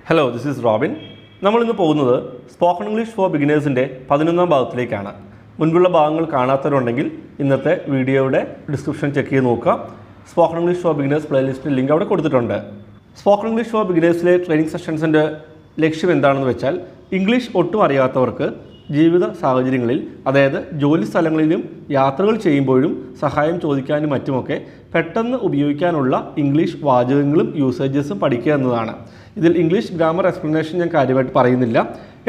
Hello, this is Robin. നമ്മൾ ഇന്ന് പോകുന്നത് സ്പോക്കൺ ഇംഗ്ലീഷ് ഫോർ ബിഗിനേഴ്സിൻ്റെ 11ാം ഭാഗത്തിലേക്കാണ്. മുൻപുള്ള ഭാഗങ്ങൾ കാണാത്തവരുണ്ടെങ്കിൽ ഇന്നത്തെ വീഡിയോയുടെ ഡിസ്ക്രിപ്ഷൻ ചെക്ക് ചെയ്ത് നോക്കുക. സ്പോക്കൺ ഇംഗ്ലീഷ് ഫോർ ബിഗിനേഴ്സ് പ്ലേലിസ്റ്റിൽ ലിങ്ക് അവിടെ കൊടുത്തിട്ടുണ്ട്. സ്പോക്കൺ ഇംഗ്ലീഷ് ഫോർ ബിഗിനേഴ്സിലെ ട്രെയിനിങ് സെഷൻസിൻ്റെ ലക്ഷ്യം എന്താണെന്ന് വെച്ചാൽ ഇംഗ്ലീഷ് ഒട്ടും അറിയാത്തവർക്ക് ജീവിത സാഹചര്യങ്ങളിൽ, അതായത് ജോലി സ്ഥലങ്ങളിലും യാത്രകൾ ചെയ്യുമ്പോഴും സഹായം ചോദിക്കാനും മറ്റുമൊക്കെ പെട്ടെന്ന് ഉപയോഗിക്കാനുള്ള ഇംഗ്ലീഷ് വാചകങ്ങളും യൂസേജസും പഠിക്കുക എന്നതാണ്. ഇതിൽ ഇംഗ്ലീഷ് ഗ്രാമർ എക്സ്പ്ലനേഷൻ ഞാൻ കാര്യമായിട്ട് പറയുന്നില്ല.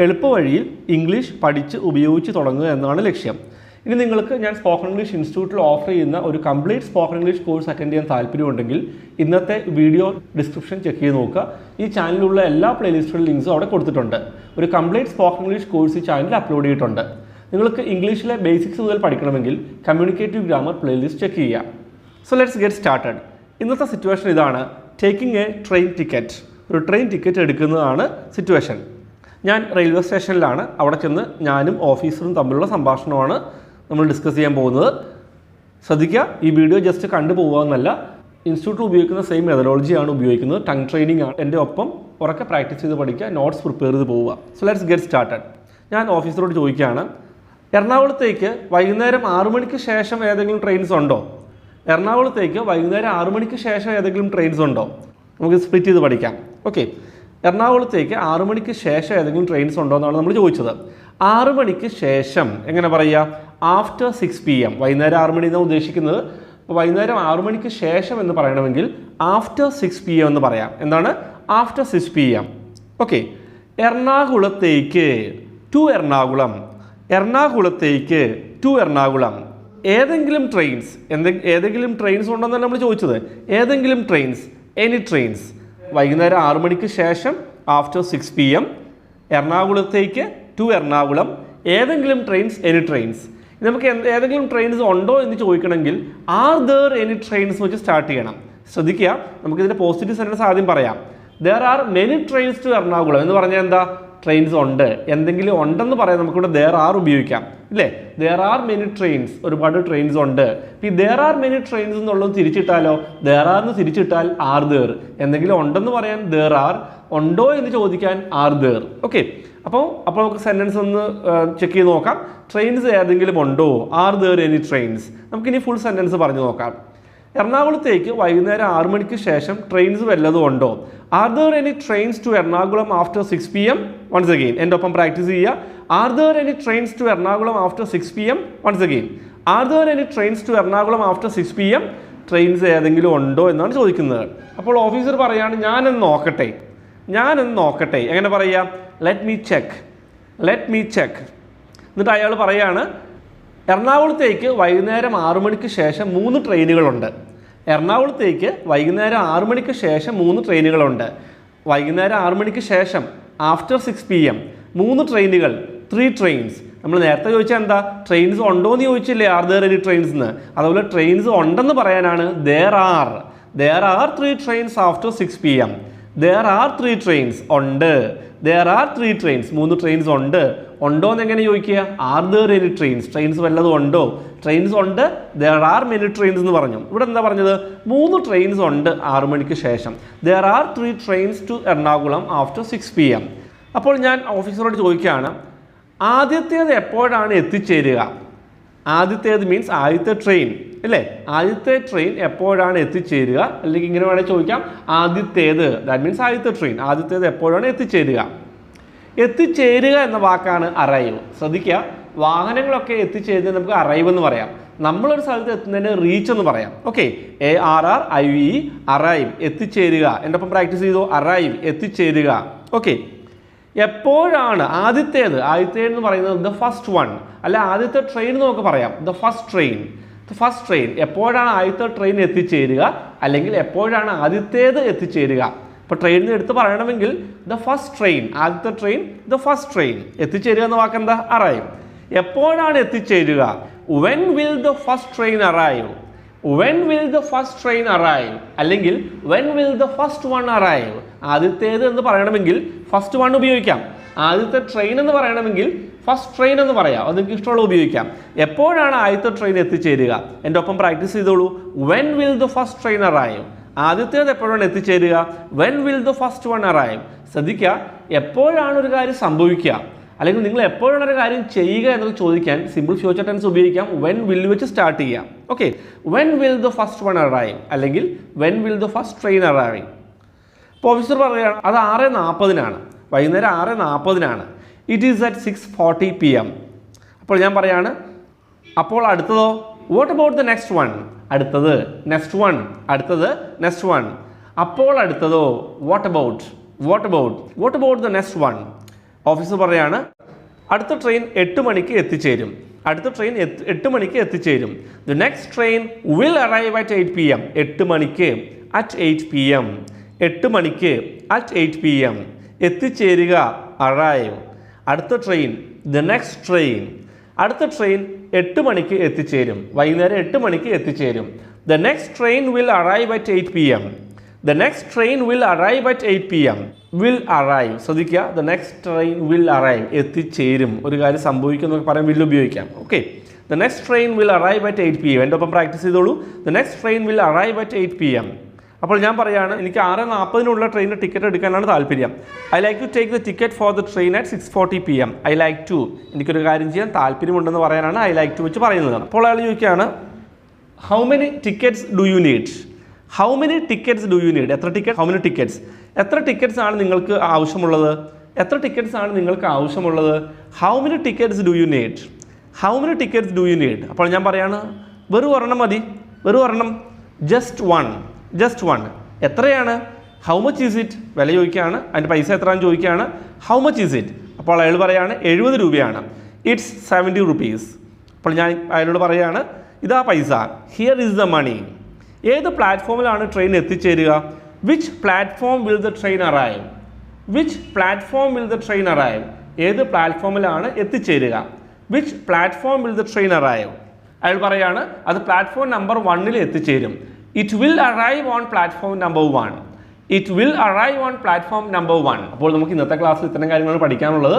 എളുപ്പവഴിയിൽ ഇംഗ്ലീഷ് പഠിച്ച് ഉപയോഗിച്ച് തുടങ്ങുക എന്നാണ് ലക്ഷ്യം. ഇനി നിങ്ങൾക്ക് ഞാൻ സ്പോക്കൺ ഇംഗ്ലീഷ് ഇൻസ്റ്റിറ്റ്യൂട്ടിൽ ഓഫർ ചെയ്യുന്ന ഒരു complete spoken English course attend ചെയ്യാൻ താല്പര്യമുണ്ടെങ്കിൽ ഇന്നത്തെ വീഡിയോ ഡിസ്ക്രിപ്ഷൻ ചെക്ക് ചെയ്ത് നോക്കുക. ഈ ചാനലിലുള്ള എല്ലാ പ്ലേലിസ്റ്റുകളുടെ ലിങ്ക്സും അവിടെ കൊടുത്തിട്ടുണ്ട്. ഒരു കംപ്ലീറ്റ് സ്പോക്കൺ ഇംഗ്ലീഷ് കോഴ്സ് ഈ ചാനലിൽ അപ്ലോഡ് ചെയ്തിട്ടുണ്ട്. നിങ്ങൾക്ക് ഇംഗ്ലീഷിലെ ബേസിക്സ് മുതൽ പഠിക്കണമെങ്കിൽ കമ്മ്യൂണിക്കേറ്റീവ് ഗ്രാമർ പ്ലേലിസ്റ്റ് ചെക്ക് ചെയ്യുക. So let's get started. ഇന്നത്തെ സിറ്റുവേഷൻ ഇതാണ്. Taking A train ticket. ഒരു ട്രെയിൻ ടിക്കറ്റ് എടുക്കുന്നതാണ് സിറ്റുവേഷൻ. ഞാൻ റെയിൽവേ സ്റ്റേഷനിലാണ്. അവിടെ ചെന്ന് ഞാനും ഓഫീസറും തമ്മിലുള്ള സംഭാഷണമാണ് നമ്മൾ ഡിസ്കസ് ചെയ്യാൻ പോകുന്നത്. ശ്രദ്ധിക്കുക, ഈ വീഡിയോ ജസ്റ്റ് കണ്ടുപോകുക എന്നല്ല, ഇൻസ്റ്റിറ്റ്യൂട്ടിൽ ഉപയോഗിക്കുന്ന സെയിം മെത്തഡോളജിയാണ് ഉപയോഗിക്കുന്നത്. ടങ് ട്രെയിനിങ് ആണ്. എൻ്റെ ഒപ്പം ഉറക്കെ പ്രാക്ടീസ് ചെയ്ത് പഠിക്കുക, നോട്ട്സ് പ്രിപ്പയർ ചെയ്ത് പോവുക. So let's get started. ഞാൻ ഓഫീസറോട് ചോദിക്കുകയാണ്, എറണാകുളത്തേക്ക് വൈകുന്നേരം 6 മണിക്ക് ശേഷം ഏതെങ്കിലും ട്രെയിൻസ് ഉണ്ടോ? എറണാകുളത്തേക്ക് വൈകുന്നേരം 6 മണിക്ക് ശേഷം ഏതെങ്കിലും ട്രെയിൻസ് ഉണ്ടോ? നമുക്ക് സ്പ്ലിറ്റ് ചെയ്ത് പഠിക്കാം. ഓക്കെ, എറണാകുളത്തേക്ക് 6 മണിക്ക് ശേഷം ഏതെങ്കിലും ട്രെയിൻസ് ഉണ്ടോ എന്നാണ് നമ്മൾ ചോദിച്ചത്. 6 മണിക്ക് ശേഷം എങ്ങനെ പറയുക? After 6 PM. വൈകുന്നേരം 6 മണി എന്നാണ് ഉദ്ദേശിക്കുന്നത്. അപ്പോൾ വൈകുന്നേരം 6 മണിക്ക് ശേഷം എന്ന് പറയണമെങ്കിൽ ആഫ്റ്റർ 6 PM എന്ന് പറയാം. എന്താണ്? After 6 PM. ഓക്കെ, എറണാകുളത്തേക്ക് ടു എറണാകുളം. എറണാകുളത്തേക്ക് ടു എറണാകുളം. ഏതെങ്കിലും ട്രെയിൻസ്, ഏതെങ്കിലും ട്രെയിൻസ് ഉണ്ടെന്നാണ് നമ്മൾ ചോദിച്ചത്. ഏതെങ്കിലും ട്രെയിൻസ്, എനി ട്രെയിൻസ്. വൈകുന്നേരം 6 മണിക്ക് ശേഷം ആഫ്റ്റർ 6 PM. എറണാകുളത്തേക്ക് ടു എറണാകുളം. ഏതെങ്കിലും ട്രെയിൻസ്, എനി ട്രെയിൻസ്. നമുക്ക് ഏതെങ്കിലും ട്രെയിൻസ് ഉണ്ടോ എന്ന് ചോദിക്കണമെങ്കിൽ ആർ ദർ എനി ട്രെയിൻസ് വെച്ച് സ്റ്റാർട്ട് ചെയ്യണം. ശ്രദ്ധിക്കുക, നമുക്കിതിൻ്റെ പോസിറ്റീവ് സെൻറ്റൻസ് ആദ്യം പറയാം. There are many trains to Ernakulam എന്ന് പറഞ്ഞാൽ എന്താ? ട്രെയിൻസ് ഉണ്ട്. എന്തെങ്കിലും ഉണ്ടെന്ന് പറയാൻ നമുക്കിവിടെ ദർ ആർ ഉപയോഗിക്കാം, ഇല്ലേ? ദർ ആർ മെനി ട്രെയിൻസ്, ഒരുപാട് ട്രെയിൻസ് ഉണ്ട്. ഈ ദർ ആർ മെനി ട്രെയിൻസ് എന്നുള്ളത് തിരിച്ചിട്ടാലോ? ദർ ആർ എന്ന് തിരിച്ചിട്ടാൽ ആർ ദർ. എന്തെങ്കിലും ഉണ്ടെന്ന് പറയാൻ ദർ ആർ, ഉണ്ടോ എന്ന് ചോദിക്കാൻ ആർ ദർ. ഓക്കെ, അപ്പോൾ നമുക്ക് സെൻറ്റൻസ് ഒന്ന് ചെക്ക് ചെയ്ത് നോക്കാം. ട്രെയിൻസ് ഏതെങ്കിലും ഉണ്ടോ? Are there any trains. നമുക്കിനി ഫുൾ സെൻറ്റൻസ് പറഞ്ഞു നോക്കാം. എറണാകുളത്തേക്ക് വൈകുന്നേരം 6 മണിക്ക് ശേഷം ട്രെയിൻസ് വല്ലതും ഉണ്ടോ? Are there any trains to Ernakulam after 6 PM? Once again എൻ്റെ ഒപ്പം പ്രാക്ടീസ് ചെയ്യുക. Are there any trains to Ernakulam after 6 PM? Once again. Are there any trains to Ernakulam after 6 PM? Trains ഏതെങ്കിലും ഉണ്ടോ എന്നാണ് ചോദിക്കുന്നത്. അപ്പോൾ ഓഫീസർ പറയാണ്, ഞാനൊന്ന് നോക്കട്ടെ. എങ്ങനെ പറയുക? Let me check. എന്നിട്ട് അയാൾ പറയാണ്, എറണാകുളത്തേക്ക് വൈകുന്നേരം 6 മണിക്ക് ശേഷം 3 ട്രെയിനുകളുണ്ട്. എറണാകുളത്തേക്ക് വൈകുന്നേരം 6 മണിക്ക് ശേഷം 3 ട്രെയിനുകളുണ്ട്. വൈകുന്നേരം 6 മണിക്ക് ശേഷം ആഫ്റ്റർ 6 PM 3 ട്രെയിനുകൾ, 3 ട്രെയിൻസ്. നമ്മൾ നേരത്തെ ചോദിച്ചാൽ എന്താ? ട്രെയിൻസ് ഉണ്ടോ എന്ന് ചോദിച്ചില്ലേ? ആർ ദർ എനി ട്രെയിൻസ് എന്ന്. അതുപോലെ ട്രെയിൻസ് ഉണ്ടെന്ന് പറയാനാണ് there are 3 trains after 6 PM. There are 3 trains. ഉണ്ട്. There are 3 trains. 3 ട്രെയിൻസ് ഉണ്ട്. ഉണ്ടോ എന്ന് എങ്ങനെ ചോദിക്കുക? Are there any trains. Trains വല്ലതും ഉണ്ടോ? ട്രെയിൻസ് ഉണ്ട്. ദർ ആർ മെനി ട്രെയിൻസ് എന്ന് പറഞ്ഞു. ഇവിടെ എന്താ പറഞ്ഞത്? 3 ട്രെയിൻസ് ഉണ്ട് 6 മണിക്ക് ശേഷം. There are 3 trains to Ernakulam after 6 PM. അപ്പോൾ ഞാൻ ഓഫീസറോട് ചോദിക്കുകയാണ്, ആദ്യത്തേത് എപ്പോഴാണ് എത്തിച്ചേരുക? ആദ്യത്തേത് മീൻസ് ആദ്യത്തെ ട്രെയിൻ, അല്ലേ? ആദ്യത്തെ ട്രെയിൻ എപ്പോഴാണ് എത്തിച്ചേരുക? അല്ലെങ്കിൽ ഇങ്ങനെ വേണമെങ്കിൽ ചോദിക്കാം, ആദ്യത്തേത്, ദാറ്റ് മീൻസ് ആദ്യത്തെ ട്രെയിൻ. ആദ്യത്തേത് എപ്പോഴാണ് എത്തിച്ചേരുക? എത്തിച്ചേരുക എന്ന വാക്കാണ് അറൈവ്. ശ്രദ്ധിക്കുക, വാഹനങ്ങളൊക്കെ എത്തിച്ചേരുന്നത് നമുക്ക് അറൈവ് എന്ന് പറയാം. നമ്മളൊരു സ്ഥലത്ത് എത്തുന്നതിന് റീച്ച് എന്ന് പറയാം. ഓക്കെ, ARRIVE, അറൈവ്, എത്തിച്ചേരുക. എൻ്റെ ഒപ്പം പ്രാക്ടീസ് ചെയ്തു. അറൈവ്, എത്തിച്ചേരുക. ഓക്കെ, എപ്പോഴാണ് ആദ്യത്തേത് എന്ന് പറയുന്നത് ദ ഫസ്റ്റ് വൺ, അല്ല ആദ്യത്തെ ട്രെയിൻ നമുക്ക് പറയാം ദ ഫസ്റ്റ് ട്രെയിൻ. എപ്പോഴാണ് ആദ്യത്തെ ട്രെയിൻ എത്തിച്ചേരുക, അല്ലെങ്കിൽ എപ്പോഴാണ് ആദ്യത്തേത് എത്തിച്ചേരുക? ഇപ്പോൾ ട്രെയിനിൽ എടുത്ത് പറയണമെങ്കിൽ ദ ഫസ്റ്റ് ട്രെയിൻ, ആദ്യത്തെ ട്രെയിൻ, ദ ഫസ്റ്റ് ട്രെയിൻ. എത്തിച്ചേരുക എന്ന വാക്കെന്താ? അറൈവ്. എപ്പോഴാണ് എത്തിച്ചേരുക? When will the first train arrive? When will the first train arrive, അല്ലെങ്കിൽ when will the first one arrive. ആദ്യത്തേത് എന്ന് പറയണമെങ്കിൽ ഫസ്റ്റ് വൺ ഉപയോഗിക്കാം. ആദ്യത്തെ ട്രെയിൻ എന്ന് പറയണമെങ്കിൽ ഫസ്റ്റ് ട്രെയിൻ എന്ന് പറയാം. അത് നിങ്ങൾക്ക് ഇഷ്ടമുള്ള ഉപയോഗിക്കാം. എപ്പോഴാണ് ആദ്യത്തെ ട്രെയിൻ എത്തിച്ചേരുക? എൻ്റെ ഒപ്പം പ്രാക്ടീസ് ചെയ്തോളൂ. When will the first train arrive. ആദ്യത്തേത് എപ്പോഴാണ് എത്തിച്ചേരുക? When will the first one arrive. ശ്രദ്ധിക്കുക, എപ്പോഴാണ് ഒരു കാര്യം സംഭവിക്കുക അല്ലെങ്കിൽ നിങ്ങൾ എപ്പോഴാണ് ഒരു കാര്യം ചെയ്യുക എന്നത് ചോദിക്കാൻ സിമ്പിൾ ഫ്യൂച്ചർ ടെൻസ് ഉപയോഗിക്കാം. വെൻ വിൽ വെച്ച് സ്റ്റാർട്ട് ചെയ്യാം. Okay, when will the first one arrive അല്ലെങ്കിൽ when will the first train arrive. അപ്പോൾ ഓഫീസർ പറയുകയാണ് അത് 6:40 വൈകുന്നേരം 6:40 ഇറ്റ് ഈസ് അറ്റ് 6:40 PM. അപ്പോൾ ഞാൻ പറയാണ് അപ്പോൾ അടുത്തതോ, what about the next one, അടുത്തത് നെക്സ്റ്റ് വൺ, അടുത്തത് നെക്സ്റ്റ് വൺ. അപ്പോൾ അടുത്തതോ, what about the next one. Officer പറയാണ് അടുത്ത ട്രെയിൻ 8 മണിക്ക് എത്തിച്ചേരും, അടുത്ത ട്രെയിൻ 8 മണിക്ക് എത്തിച്ചേരും. The next train will arrive at 8 PM. 8 മണിക്ക് അറ്റ് 8 PM, 8 മണിക്ക് അറ്റ് 8 PM. എത്തിച്ചേരുക അറൈവ്. അടുത്ത ട്രെയിൻ ദ നെക്സ്റ്റ് ട്രെയിൻ, അടുത്ത ട്രെയിൻ 8 മണിക്ക് എത്തിച്ചേരും, വൈകുന്നേരം 8 മണിക്ക് എത്തിച്ചേരും. The next train will arrive at 8 PM. The next train will arrive at 8 PM. Will arrive, ശ്രദ്ധിക്കുക, the next train will arrive, എത്തിച്ചേരും, ഒരു കാര്യം സംഭവിക്കും എന്നൊക്കെ പറയാൻ വിൽ ഉപയോഗിക്കാം. Okay, the next train will arrive at 8 PM. എൻ്റെ ഒപ്പം പ്രാക്ടീസ് ചെയ്തോളൂ. The next train will arrive at 8 PM. അപ്പോൾ ഞാൻ പറയുകയാണ് എനിക്ക് 6:40 ട്രെയിനിൻ്റെ ടിക്കറ്റ് എടുക്കാനാണ് താല്പര്യം. I like to take the ticket for the train at 6:40 PM. I like to, എനിക്കൊരു കാര്യം ചെയ്യാൻ താല്പര്യമുണ്ടെന്ന് പറയാനാണ് ഐ ലൈക്ക് ടു വെച്ച് പറയുന്നത്. അപ്പോൾ അയാൾ ചോദിക്കുകയാണ് how many tickets do you need. How many tickets do you need, എത്ര ടിക്കറ്റ്, ഹൗ മെനി ടിക്കറ്റ്സ്, എത്ര ടിക്കറ്റ്സ് ആണ് നിങ്ങൾക്ക് ആവശ്യമുള്ളത്, എത്ര ടിക്കറ്റ്സ് ആണ് നിങ്ങൾക്ക് ആവശ്യമുള്ളത്. How many tickets do you need, how many tickets do you need. അപ്പോൾ ഞാൻ പറയാണ് വെറും ഒരെണ്ണം മതി, വെറും ഒരെണ്ണം, ജസ്റ്റ് വൺ, ജസ്റ്റ് വൺ. എത്രയാണ്, ഹൗ മച്ച് ഈസ് ഇറ്റ്, വില ചോദിക്കുകയാണ്, അതിൻ്റെ പൈസ എത്രയാണെന്ന് ചോദിക്കുകയാണ്. ഹൗ മച്ച് ഈസ് ഇറ്റ്, അപ്പോൾ അയാൾ പറയാണ് 70 രൂപയാണ്. It's 70 rupees. അപ്പോൾ ഞാൻ അയാളോട് പറയുകയാണ് ഇതാ പൈസ, ഹിയർ ഈസ് ദ മണി. ഏത് പ്ലാറ്റ്ഫോമിലാണ് ട്രെയിൻ എത്തിച്ചേരുക. Which platform will the train arrive, which platform will the train arrive, ഏത് പ്ലാറ്റ്ഫോമിലാണ് എത്തിച്ചേരുക. Which platform will the train arrive. അയാൾ പറയാണ് അത് പ്ലാറ്റ്ഫോം നമ്പർ 1 എത്തിച്ചേരും. It will arrive on platform number 1. It will arrive on platform number 1. അപ്പോൾ നമുക്ക് ഇന്നത്തെ ക്ലാസ്സിൽ ഇത്തരം കാര്യങ്ങൾ പഠിക്കാനുള്ളത്.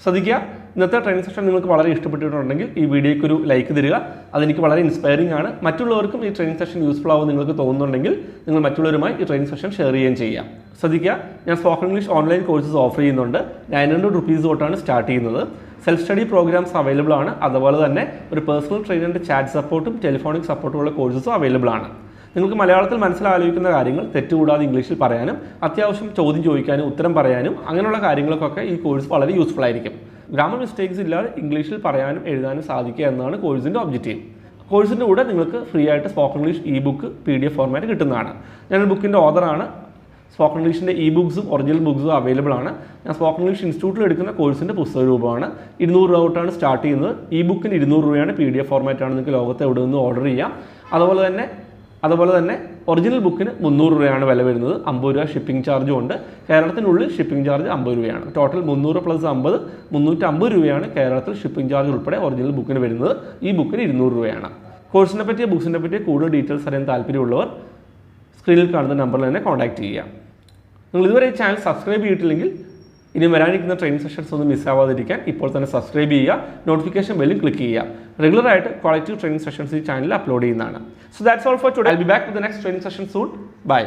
ശ്രദ്ധിക്കുക, ഇന്നത്തെ ട്രെയിനിങ് സെഷൻ നിങ്ങൾക്ക് വളരെ ഇഷ്ടപ്പെട്ടിട്ടുണ്ടെങ്കിൽ ഈ വീഡിയോയ്ക്ക് ഒരു ലൈക്ക് തരിക. അതെനിക്ക് വളരെ ഇൻസ്പയറിംഗ് ആണ്. മറ്റുള്ളവർക്കും ഈ ട്രെയിനിങ് സെഷൻ യൂസ്ഫുൾ ആവും നിങ്ങൾക്ക് തോന്നുന്നുണ്ടെങ്കിൽ നിങ്ങൾ മറ്റുള്ളവരുമായി ഈ ട്രെയിനിങ് സെഷൻ ഷെയർ ചെയ്യുകയും ചെയ്യാം. ശ്രദ്ധിക്കുക, ഞാൻ spoken English online courses offer ചെയ്യുന്നുണ്ട്. 900 rupees തൊട്ടാണ് സ്റ്റാർട്ട് ചെയ്യുന്നത്. സെൽഫ് സ്റ്റഡി പ്രോഗ്രാംസ് അവൈലബിൾ ആണ്. അതുപോലെ തന്നെ ഒരു പേഴ്സണൽ ട്രെയിനറിൻ്റെ ചാറ്റ് സപ്പോർട്ടും ടെലിഫോണിക് സപ്പോർട്ടുമുള്ള കോഴ്സസും അവൈലബിൾ ആണ്. നിങ്ങൾക്ക് മലയാളത്തിൽ മനസ്സിലാലോചിക്കുന്ന കാര്യങ്ങൾ തെറ്റുകൂടാതെ ഇംഗ്ലീഷിൽ പറയാനും അത്യാവശ്യം ചോദ്യം ചോദിക്കാനും ഉത്തരം പറയാനും അങ്ങനെയുള്ള കാര്യങ്ങൾക്കൊക്കെ ഈ കോഴ്സ് വളരെ യൂസ്ഫുൾ ആയിരിക്കും. ഗ്രാമർ മിസ്റ്റേക്സ് ഇല്ലാതെ ഇംഗ്ലീഷിൽ പറയാനും എഴുതാനും സാധിക്കുക എന്നാണ് കോഴ്സിൻ്റെ ഒബ്ജക്റ്റീവ്. കോഴ്സിൻ്റെ കൂടെ നിങ്ങൾക്ക് ഫ്രീ ആയിട്ട് spoken English book PDF format കിട്ടുന്നതാണ്. ഞാനൊരു ബുക്കിൻ്റെ ഓഥറാണ്. സ്പോക്കൺ ഇംഗ്ലീഷിൻ്റെ ബുക്സും ഒറിജിനൽ ബുക്സും അവൈലബിൾ ആണ്. ഞാൻ സ്പോക്കൺ ഇംഗ്ലീഷ് ഇൻസ്റ്റിറ്റ്യൂട്ടിൽ എടുക്കുന്ന കോഴ്സിൻ്റെ പുസ്തക രൂപമാണ്. 200 രൂപ തൊട്ടാണ് സ്റ്റാർട്ട് ചെയ്യുന്നത്. ബുക്കിന് 200 രൂപയാണ്. PDF ഫോർമാറ്റാണ്. നിങ്ങൾക്ക് ലോകത്ത് എവിടെ നിന്ന് ഓർഡർ ചെയ്യാം. അതുപോലെ തന്നെ ഒറിജിനൽ ബുക്കിന് 300 രൂപയാണ് വില വരുന്നത്. 50 രൂപ ഷിപ്പിംഗ് ചാർജും ഉണ്ട്. കേരളത്തിനുള്ളിൽ ഷിപ്പിംഗ് ചാർജ് 50 രൂപയാണ്. ടോട്ടൽ 300 + 50 350 രൂപയാണ് കേരളത്തിൽ ഷിപ്പിംഗ് ചാർജ് ഉൾപ്പെടെ ഒറിജിനൽ ബുക്കിന് വരുന്നത്. ഈ ബുക്കിന് 200 രൂപയാണ്. കോഴ്സിനെ പറ്റിയ ബുക്സിനെ പറ്റിയ കൂടുതൽ ഡീറ്റെയിൽസ് അറിയാൻ താല്പര്യമുള്ളവർ സ്ക്രീനിൽ കാണുന്ന നമ്പറിൽ തന്നെ കോൺടാക്ട് ചെയ്യുക. നിങ്ങൾ ഇതുവരെ ഈ ചാനൽ സബ്സ്ക്രൈബ് ചെയ്തിട്ടില്ലെങ്കിൽ ഇനി വരാനിരിക്കുന്ന ട്രെയിനിങ് സെഷൻസ് ഒന്നും മിസ്സാവാതിരിക്കാൻ ഇപ്പോൾ തന്നെ സബ്സ്ക്രൈബ് ചെയ്യുക. നോട്ടിഫിക്കേഷൻ ബെല്ലും ക്ലിക്ക് ചെയ്യുക. റെഗുലറായിട്ട് ക്വാളിറ്റി ട്രെയിനിങ് സെഷൻസ് ഈ ചാനലിൽ അപ്ലോഡ് ചെയ്യുന്നതാണ്. So that's all for today. I will be back with the next training session soon. By.